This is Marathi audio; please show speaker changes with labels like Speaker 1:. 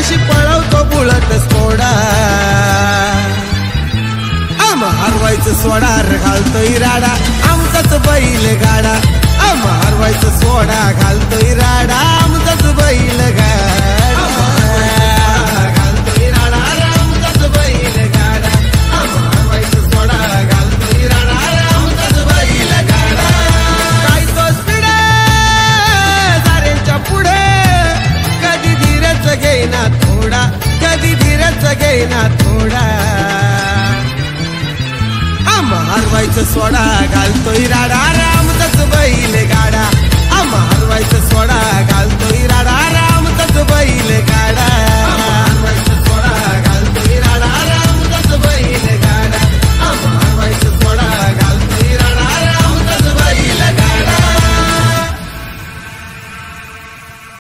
Speaker 1: अशी पळवतो बुळत सोडा हरवायचं सोडा घालतोय राडा आमचाच बैल गाडा हरवायचं सोडा घालतोय राडा आमचाच बैल गाडा घालतोय राडा आमचाच बैल गाडा हरवायचं सोडा घालतोय राडा आमचाच बैल गाडा काय तो स्पीड साऱ्यांच्या पुढे कधी धीरच घेईना थोडा कधी धीरच घेईना थोडा हरवायचं सोडा घालतोय राडा